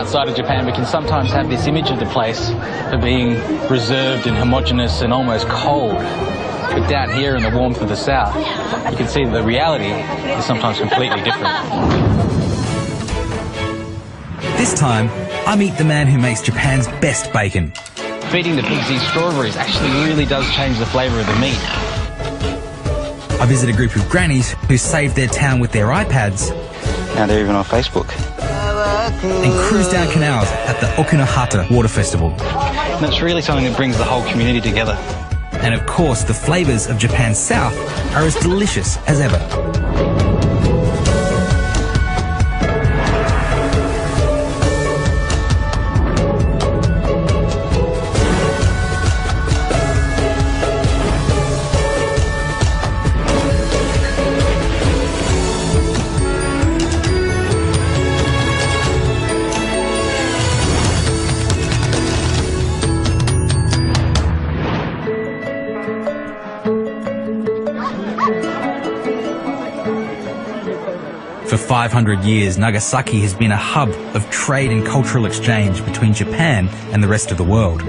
outside of Japan, we can sometimes have this image of the place for being reserved and homogeneous and almost cold. But down here in the warmth of the south, you can see that the reality is sometimes completely different. This time, I meet the man who makes Japan's best bacon. Feeding the pigs these strawberries actually really does change the flavour of the meat. I visit a group of grannies who saved their town with their iPads. Now they're even on Facebook. And cruise down canals at the Okinohata Water Festival. And that's really something that brings the whole community together. And of course, the flavours of Japan's south are as delicious as ever. For 500 years, Nagasaki has been a hub of trade and cultural exchange between Japan and the rest of the world.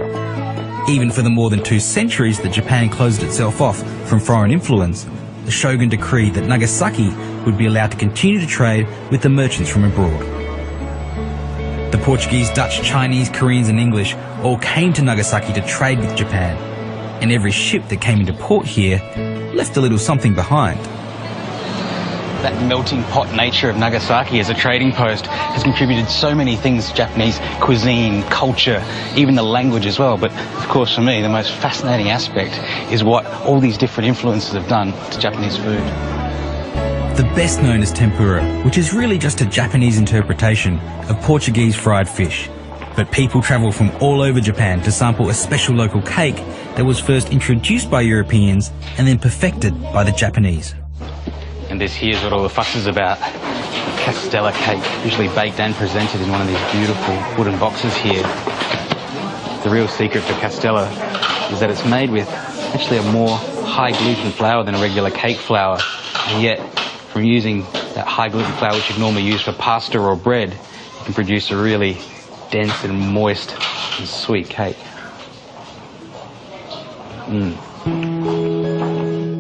Even for the more than 2 centuries that Japan closed itself off from foreign influence, the shogun decreed that Nagasaki would be allowed to continue to trade with the merchants from abroad. The Portuguese, Dutch, Chinese, Koreans and English all came to Nagasaki to trade with Japan, and every ship that came into port here left a little something behind. That melting pot nature of Nagasaki as a trading post has contributed so many things to Japanese cuisine, culture, even the language as well. But of course for me, the most fascinating aspect is what all these different influences have done to Japanese food. The best known as tempura, which is really just a Japanese interpretation of Portuguese fried fish. But people travel from all over Japan to sample a special local cake that was first introduced by Europeans and then perfected by the Japanese. And this here's what all the fuss is about. Castella cake, usually baked and presented in one of these beautiful wooden boxes here. The real secret for Castella is that it's made with actually a more high gluten flour than a regular cake flour. And yet, from using that high gluten flour which you'd normally use for pasta or bread, you can produce a really dense and moist and sweet cake.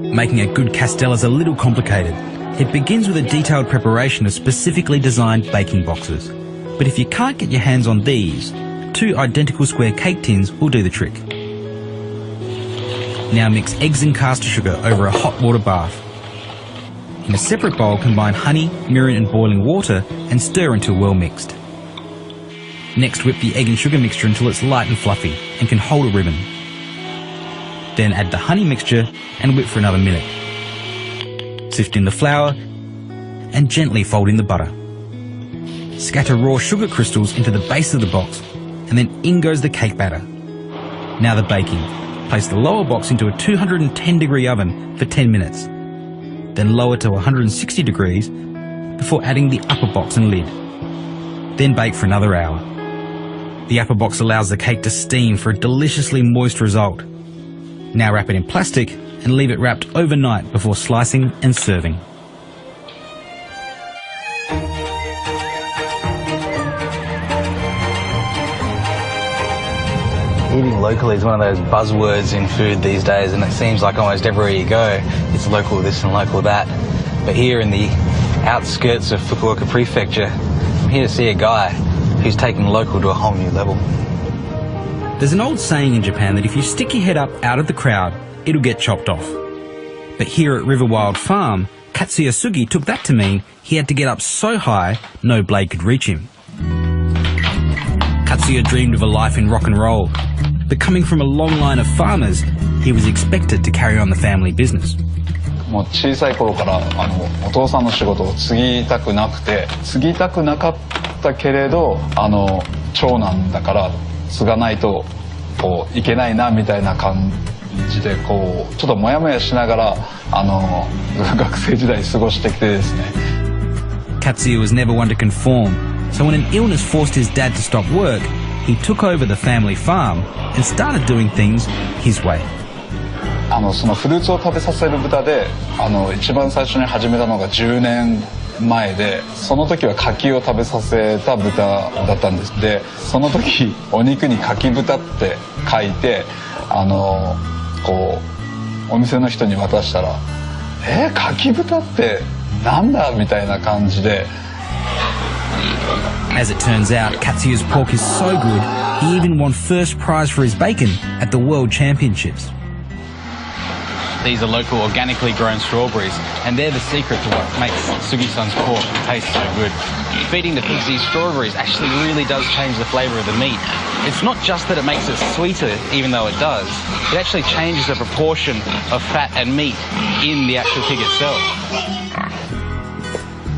Making a good Castella is a little complicated. It begins with a detailed preparation of specifically designed baking boxes. But if you can't get your hands on these, 2 identical square cake tins will do the trick. Now mix eggs and caster sugar over a hot water bath. In a separate bowl, combine honey, mirin and boiling water and stir until well mixed. Next, whip the egg and sugar mixture until it's light and fluffy and can hold a ribbon. Then add the honey mixture and whip for another minute. Sift in the flour and gently fold in the butter. Scatter raw sugar crystals into the base of the box and then in goes the cake batter. Now the baking. Place the lower box into a 210-degree oven for 10 minutes. Then lower to 160 degrees before adding the upper box and lid. Then bake for another hour. The upper box allows the cake to steam for a deliciously moist result. Now wrap it in plastic and leave it wrapped overnight before slicing and serving. Eating locally is one of those buzzwords in food these days, and it seems like almost everywhere you go, it's local this and local that. But here in the outskirts of Fukuoka Prefecture, I'm here to see a guy who's taking local to a whole new level. There's an old saying in Japan that if you stick your head up out of the crowd, it'll get chopped off. But here at Riverwild Farm, Katsuya Sugi took that to mean he had to get up so high, no blade could reach him. Katsuya dreamed of a life in rock and roll, but coming from a long line of farmers, he was expected to carry on the family business. もう小さい頃からお父さんの仕事を継ぎたくなくったけれど長男だから継がないとこういけないなみたいな感じでこうちょっとモヤモヤしながら学生時代過ごしてきてですね。Katsuya was never one to conform, so when an illness forced his dad to stop work, he took over the family farm and started doing things his way. そのフルーツを食べさせる豚で一番最初に始めたのが10年前で、その時は柿を食べさせた豚だったんです。でその時お肉に柿豚って書いてこうお店の人に渡したら「柿豚ってなんだ?」みたいな感じで。 As it turns out, Katsuya's pork is so good, he even won first prize for his bacon at the World Championships. These are local organically grown strawberries, and they're the secret to what makes Sugi-san's pork taste so good. Feeding the pigs these strawberries actually really does change the flavour of the meat. It's not just that it makes it sweeter, even though it does, it actually changes the proportion of fat and meat in the actual pig itself.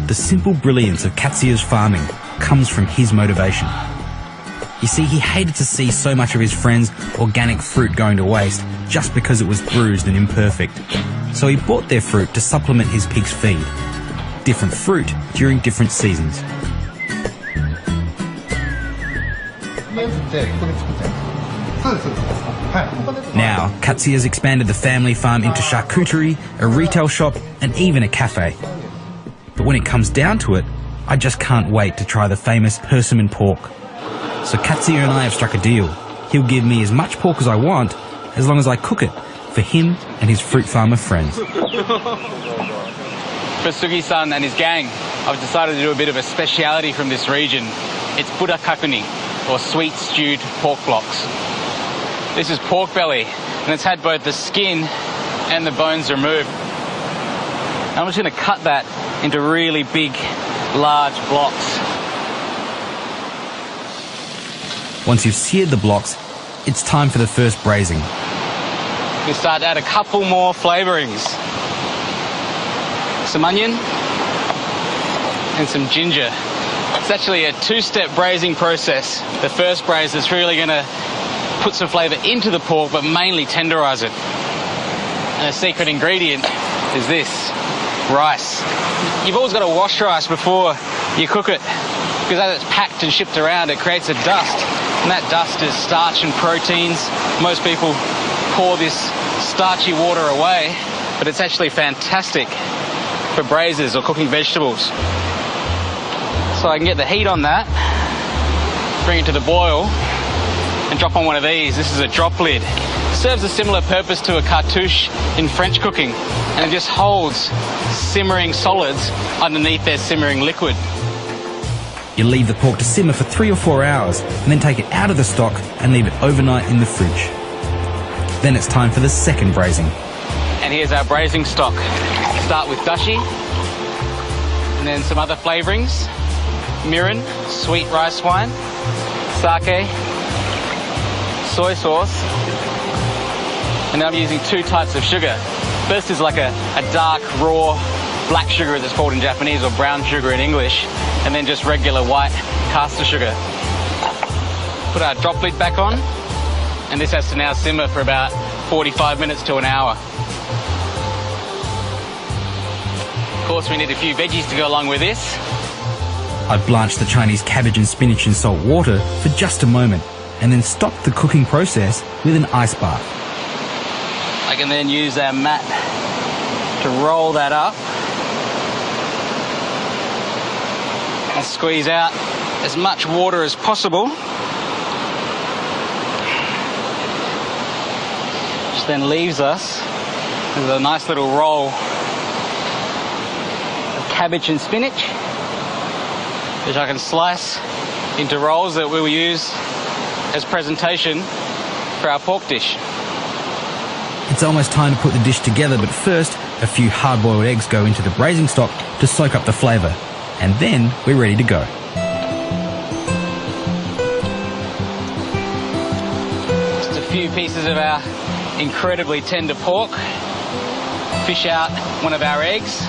The simple brilliance of Katsuya's farming comes from his motivation. You see, he hated to see so much of his friends' organic fruit going to waste just because it was bruised and imperfect. So he bought their fruit to supplement his pig's feed. Different fruit during different seasons. Now, Katsuya's expanded the family farm into charcuterie, a retail shop, and even a cafe. But when it comes down to it, I just can't wait to try the famous persimmon pork. So Katsuya and I have struck a deal. He'll give me as much pork as I want, as long as I cook it for him and his fruit farmer friends. For Sugi-san and his gang, I've decided to do a bit of a speciality from this region. It's burakakuni, or sweet stewed pork blocks. This is pork belly, and it's had both the skin and the bones removed. I'm just going to cut that into really big, large blocks. Once you've seared the blocks, it's time for the first braising. We start to add a couple more flavourings. Some onion and some ginger. It's actually a two-step braising process. The first braise is really going to put some flavour into the pork, but mainly tenderise it. And a secret ingredient is this, rice. You've always got to wash rice before you cook it, because as it's packed and shipped around, it creates a dust. And that dust is starch and proteins. Most people pour this starchy water away, but it's actually fantastic for braises or cooking vegetables. So I can get the heat on that, bring it to the boil, and drop on one of these. This is a drop lid. It serves a similar purpose to a cartouche in French cooking, and it just holds simmering solids underneath their simmering liquid. You leave the pork to simmer for 3 or 4 hours, and then take it out of the stock and leave it overnight in the fridge. Then it's time for the second braising. And here's our braising stock. Start with dashi, and then some other flavourings. Mirin, sweet rice wine, sake, soy sauce, and I'm using 2 types of sugar. First is like a dark, raw, black sugar as it's called in Japanese, or brown sugar in English, and then just regular white caster sugar. Put our drop lid back on, and this has to now simmer for about 45 minutes to an hour. Of course, we need a few veggies to go along with this. I'd blanch the Chinese cabbage and spinach in salt water for just a moment, and then stop the cooking process with an ice bath. I can then use our mat to roll that up and squeeze out as much water as possible. Which then leaves us with a nice little roll of cabbage and spinach, which I can slice into rolls that we will use as presentation for our pork dish. It's almost time to put the dish together, but first, a few hard-boiled eggs go into the braising stock to soak up the flavour, and then we're ready to go. Just a few pieces of our incredibly tender pork. Fish out one of our eggs,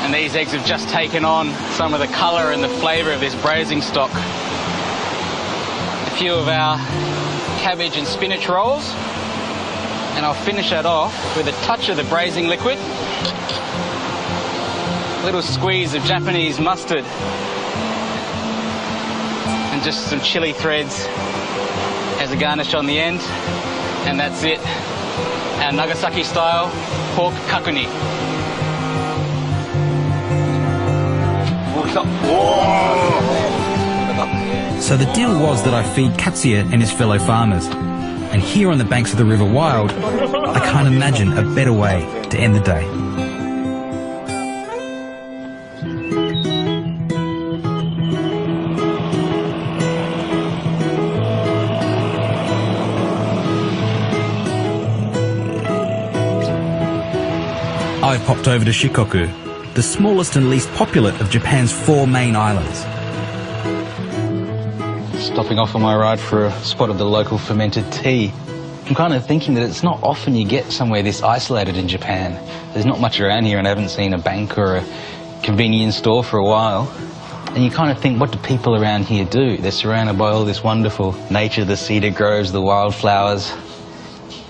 and these eggs have just taken on some of the colour and the flavour of this braising stock. A few of our cabbage and spinach rolls, and I'll finish that off with a touch of the braising liquid, a little squeeze of Japanese mustard, and just some chili threads as a garnish on the end, and that's it, our Nagasaki style pork kakuni. So the deal was that I feed Katsuya and his fellow farmers. And here on the banks of the River Wild, I can't imagine a better way to end the day. I've popped over to Shikoku, the smallest and least populous of Japan's 4 main islands. Stopping off on my ride for a spot of the local fermented tea. I'm kind of thinking that it's not often you get somewhere this isolated in Japan. There's not much around here and I haven't seen a bank or a convenience store for a while. And you kind of think, what do people around here do? They're surrounded by all this wonderful nature, the cedar groves, the wildflowers.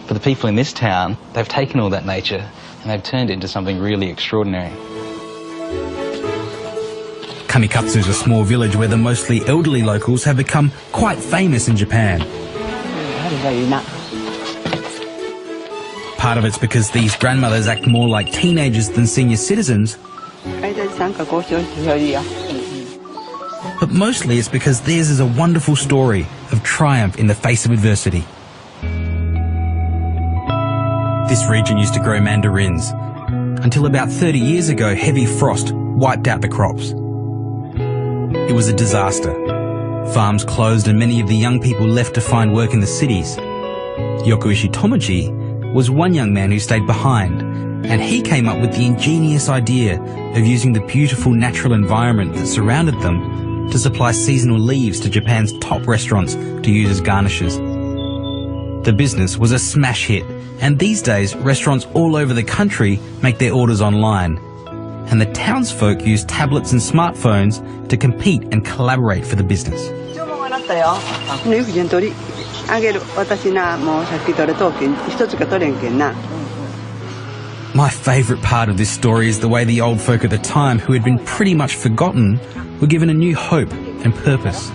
But the people in this town, they've taken all that nature and they've turned it into something really extraordinary. Kamikatsu is a small village where the mostly elderly locals have become quite famous in Japan. Part of it's because these grandmothers act more like teenagers than senior citizens. But mostly it's because theirs is a wonderful story of triumph in the face of adversity. This region used to grow mandarins, until about 30 years ago heavy frost wiped out the crops. It was a disaster. Farms closed and many of the young people left to find work in the cities. Yokoichi Tomoji was one young man who stayed behind, and he came up with the ingenious idea of using the beautiful natural environment that surrounded them to supply seasonal leaves to Japan's top restaurants to use as garnishes. The business was a smash hit, and these days restaurants all over the country make their orders online. And the townsfolk use tablets and smartphones to compete and collaborate for the business. My favourite part of this story is the way the old folk at the time, who had been pretty much forgotten, were given a new hope and purpose.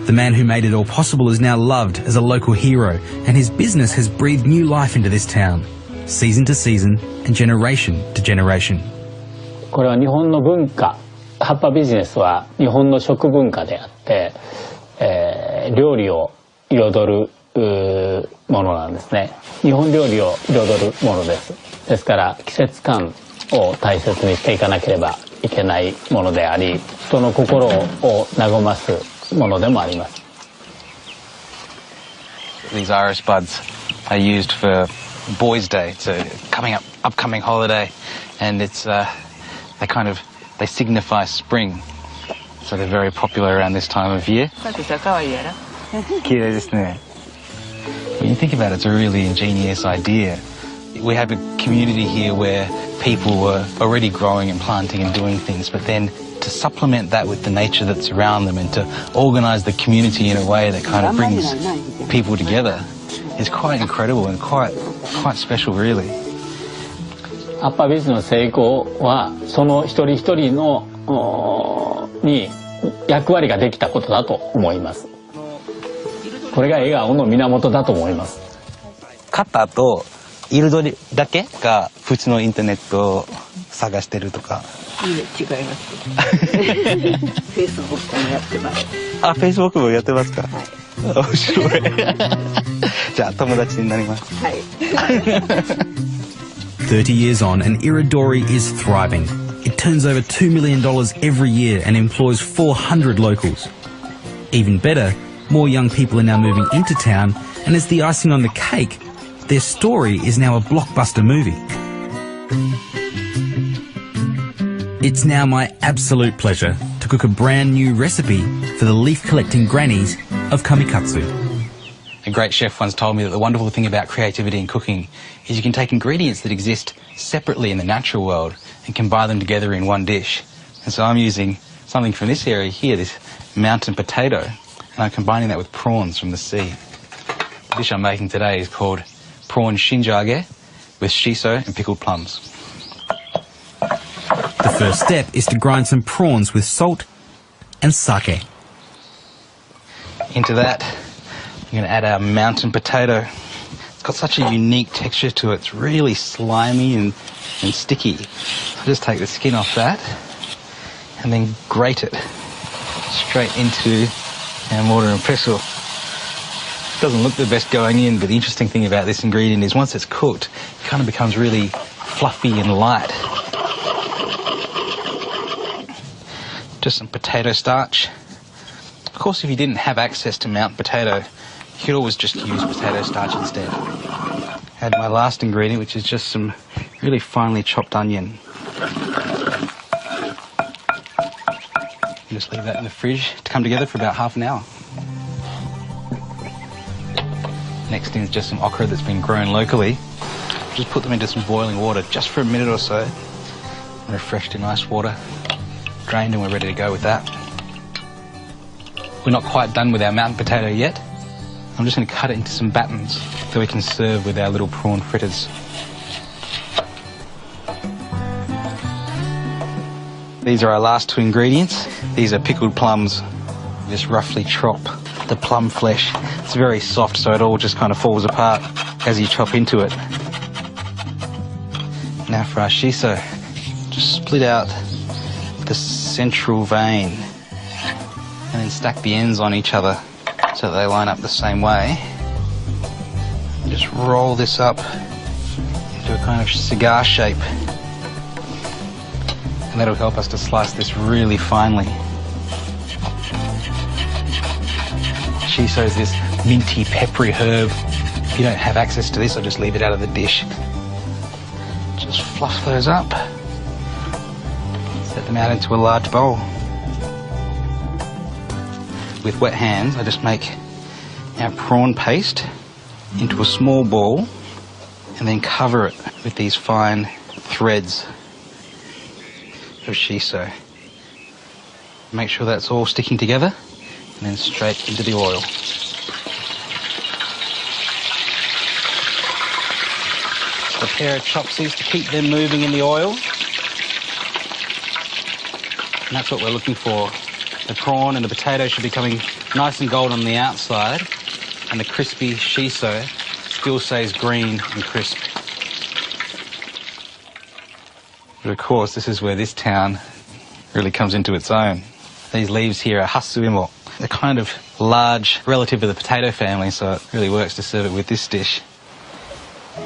The man who made it all possible is now loved as a local hero, and his business has breathed new life into this town, season to season and generation to generation. これは日本の文化、葉っぱビジネスは日本の食文化であって、料理を彩るものなんですね。日本料理を彩るものです。ですから季節感を大切にしていかなければいけないものであり、人の心を和ますものでもあります。These iris buds are used for Boys' Day. It's a upcoming holiday, and it's they signify spring. So they're very popular around this time of year. When you think about it, it's a really ingenious idea. We have a community here where people were already growing and planting and doing things, but then to supplement that with the nature that's around them and to organise the community in a way that kind of brings people together is quite incredible and quite special, really. 葉っぱビジネスの成功はその一人一人のに役割ができたことだと思います。これが笑顔の源だと思います。型と彩りだけが普通のインターネットを探してるとか。いいえ、違います。Facebook もやってます。あ、Facebook もやってますか。はい。面白い。じゃあ友達になります。はい。30 years on, and Iridori is thriving. It turns over $2 million every year and employs 400 locals. Even better, more young people are now moving into town, and as the icing on the cake, their story is now a blockbuster movie. It's now my absolute pleasure to cook a brand new recipe for the leaf-collecting grannies of Kamikatsu. A great chef once told me that the wonderful thing about creativity in cooking is you can take ingredients that exist separately in the natural world and combine them together in one dish. And so I'm using something from this area here, this mountain potato, and I'm combining that with prawns from the sea. The dish I'm making today is called prawn shinjage with shiso and pickled plums. The first step is to grind some prawns with salt and sake. Into that, I'm going to add our mountain potato. It's got such a unique texture to it. It's really slimy and sticky. I'll just take the skin off that. and then grate it straight into our mortar and pestle. Doesn't look the best going in, but the interesting thing about this ingredient is once it's cooked, it kind of becomes really fluffy and light. Just some potato starch. Of course, if you didn't have access to mountain potato, you could always just use potato starch instead. Add my last ingredient, which is just some really finely chopped onion. Just leave that in the fridge to come together for about half an hour. Next thing is just some okra that's been grown locally. Just put them into some boiling water just for a minute or so. Refreshed in ice water. Drained, and we're ready to go with that. We're not quite done with our mountain potato yet. I'm just going to cut it into some battens so we can serve with our little prawn fritters. These are our last two ingredients. These are pickled plums. Just roughly chop the plum flesh. It's very soft, so it all just kind of falls apart as you chop into it. Now for our shiso. Just split out the central vein and then stack the ends on each other so that they line up the same way. And just roll this up into a kind of cigar shape, and that'll help us to slice this really finely. Shiso is this minty, peppery herb. If you don't have access to this, I'll just leave it out of the dish. Just fluff those up. Set them out into a large bowl. With wet hands, I just make our prawn paste into a small ball and then cover it with these fine threads of shiso. Make sure that's all sticking together and then straight into the oil. Just a pair of chopsticks to keep them moving in the oil. And that's what we're looking for. The prawn and the potato should be coming nice and golden on the outside, and the crispy shiso still stays green and crisp. But of course, this is where this town really comes into its own. These leaves here are hasuimo. They're kind of large, relative to the potato family, so it really works to serve it with this dish.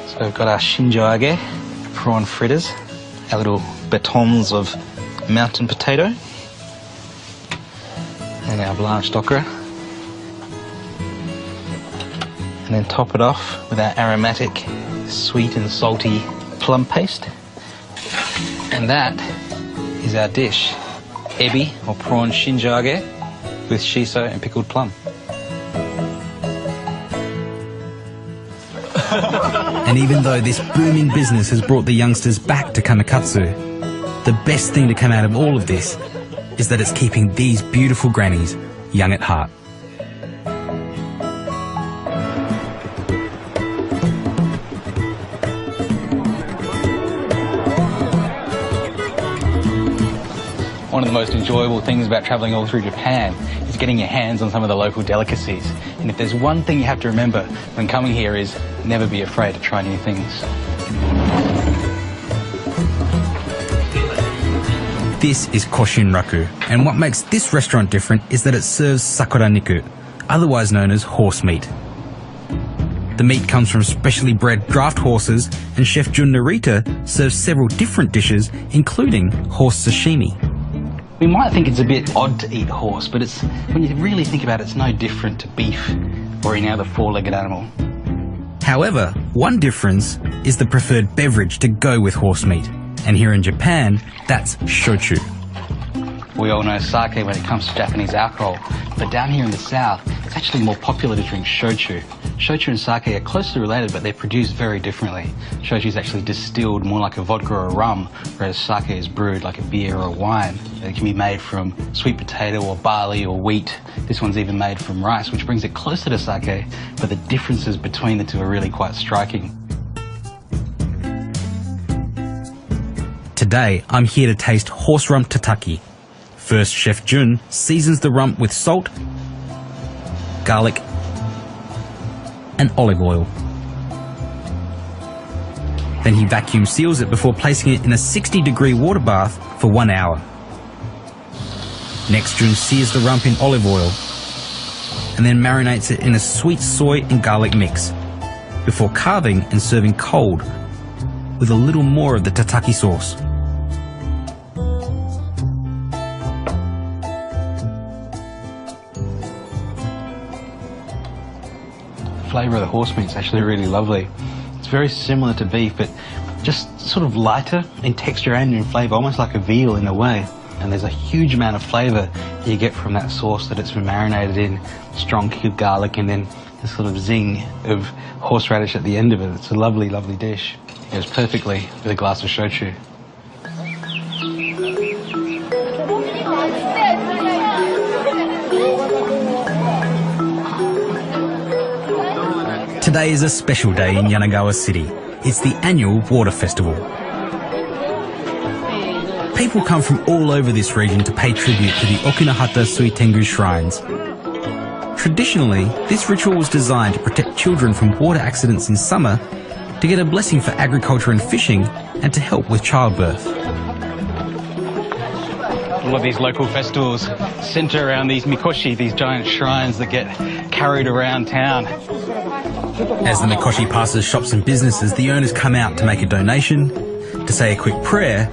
So we've got our shinjoage, prawn fritters, our little batons of mountain potato, and our blanched okra. And then top it off with our aromatic, sweet and salty plum paste. And that is our dish, ebi, or prawn shinjoage, with shiso and pickled plum. And even though this booming business has brought the youngsters back to Kanakatsu, the best thing to come out of all of this is that it's keeping these beautiful grannies young at heart. One of the most enjoyable things about travelling all through Japan is getting your hands on some of the local delicacies. And if there's one thing you have to remember when coming here is never be afraid to try new things. This is Koshinraku, and what makes this restaurant different is that it serves sakura niku, otherwise known as horse meat. The meat comes from specially bred draft horses, and Chef Jun Narita serves several different dishes, including horse sashimi. We might think it's a bit odd to eat horse, but it's, when you really think about it, it's no different to beef or any other four-legged animal. However, one difference is the preferred beverage to go with horse meat, and here in Japan, that's shochu. We all know sake when it comes to Japanese alcohol, but down here in the south, it's actually more popular to drink shochu. Shochu and sake are closely related, but they're produced very differently. Shochu is actually distilled more like a vodka or a rum, whereas sake is brewed like a beer or a wine. It can be made from sweet potato or barley or wheat. This one's even made from rice, which brings it closer to sake, but the differences between the two are really quite striking. Today, I'm here to taste horse rump tataki. First, Chef Jun seasons the rump with salt, garlic, and olive oil. Then he vacuum seals it before placing it in a 60-degree water bath for 1 hour. Next, Jun sears the rump in olive oil and then marinates it in a sweet soy and garlic mix before carving and serving cold with a little more of the tataki sauce. The flavour of the horse meat is actually really lovely. It's very similar to beef, but just sort of lighter in texture and in flavour, almost like a veal in a way. And there's a huge amount of flavour you get from that sauce that it's been marinated in, strong cured garlic, and then the sort of zing of horseradish at the end of it. It's a lovely, lovely dish. It goes perfectly with a glass of shochu. Today is a special day in Yanagawa City. It's the annual water festival. People come from all over this region to pay tribute to the Okinahata Suitengu shrines. Traditionally, this ritual was designed to protect children from water accidents in summer, to get a blessing for agriculture and fishing, and to help with childbirth. All of these local festivals centre around these mikoshi, these giant shrines that get carried around town. As the mikoshi passes shops and businesses, the owners come out to make a donation, to say a quick prayer,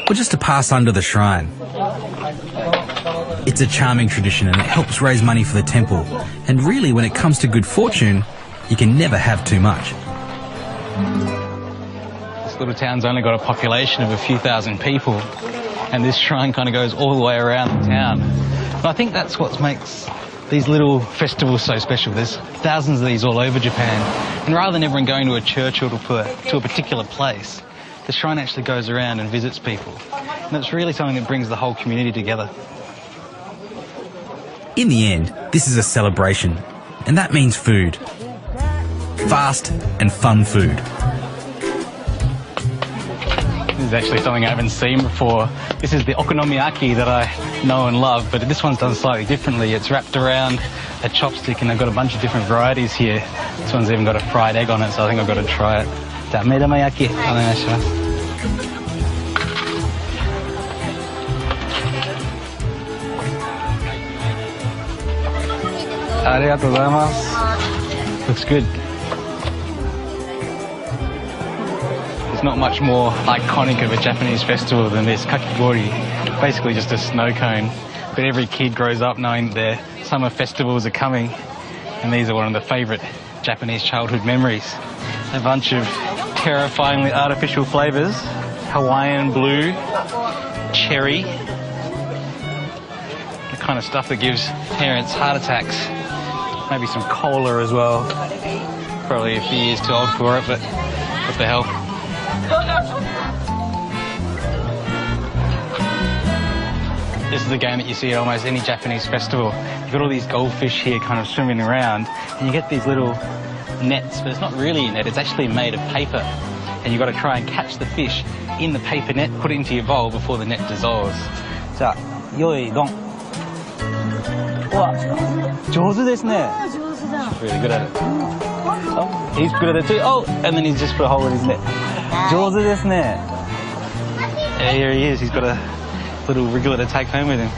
or just to pass under the shrine. It's a charming tradition and it helps raise money for the temple. And really, when it comes to good fortune, you can never have too much. This little town's only got a population of a few thousand people, and this shrine kind of goes all the way around the town. And I think that's what makes these little festivals so special. There's thousands of these all over Japan, and rather than everyone going to a church or to a particular place, the shrine actually goes around and visits people. And it's really something that brings the whole community together. In the end, this is a celebration, and that means food. Fast and fun food. This is actually something I haven't seen before. This is the okonomiyaki that I know and love, but this one's done slightly differently. It's wrapped around a chopstick, and they've got a bunch of different varieties here. This one's even got a fried egg on it, so I think I've got to try it. Medamayaki, onegaishimasu. Arigatou gozaimasu. Looks good. There's not much more iconic of a Japanese festival than this kakigori. Basically just a snow cone. But every kid grows up knowing that their summer festivals are coming, and these are one of the favourite Japanese childhood memories. A bunch of terrifyingly artificial flavours. Hawaiian blue, cherry. The kind of stuff that gives parents heart attacks. Maybe some cola as well. Probably a few years too old for it, but what the hell. This is the game that you see at almost any Japanese festival. You've got all these goldfish here kind of swimming around, and you get these little nets, but it's not really a net, it's actually made of paper. And you've got to try and catch the fish in the paper net, put it into your bowl before the net dissolves. So, yoi, don. Wow, 上手ですね. Really good at it. Oh, he's good at it too. Oh, and then he's just put a hole in his net. 上手ですね. Yeah, here he is. He's got a little wriggler to take home with him.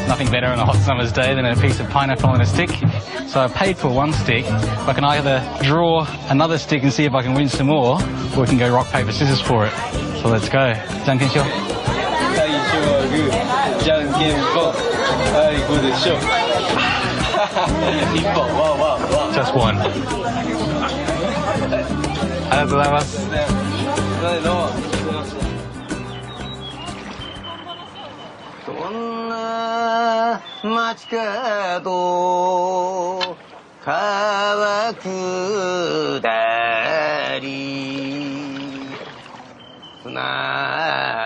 Nothing better on a hot summer's day than a piece of pineapple on a stick. So I paid for one stick. I can either draw another stick and see if I can win some more, or we can go rock, paper, scissors for it. So let's go. Janken-shou. Just one. ありがとうございます。どんな街角川下り船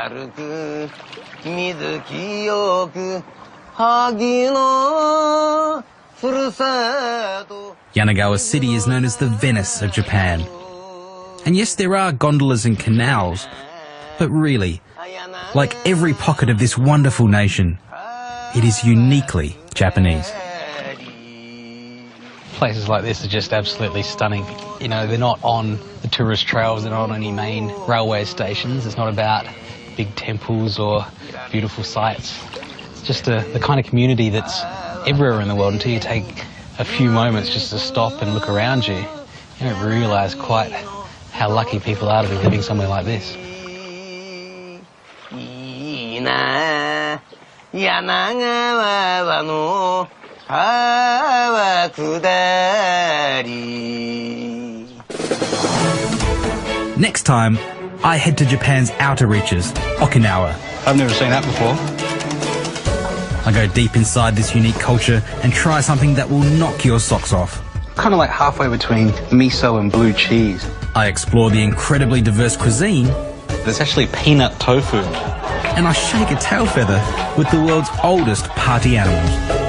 歩く水清く萩のふるさと Yanagawa City is known as the Venice of Japan. And yes, there are gondolas and canals, but really, like every pocket of this wonderful nation, it is uniquely Japanese. Places like this are just absolutely stunning. You know, they're not on the tourist trails, they're not on any main railway stations. It's not about big temples or beautiful sights. It's just the kind of community that's everywhere in the world until you take a few moments just to stop and look around you. You don't realise quite how lucky people are to be living somewhere like this. Next time, I head to Japan's outer reaches, Okinawa. I've never seen that before. I go deep inside this unique culture and try something that will knock your socks off. Kind of like halfway between miso and blue cheese. I explore the incredibly diverse cuisine. There's actually peanut tofu. And I shake a tail feather with the world's oldest party animals.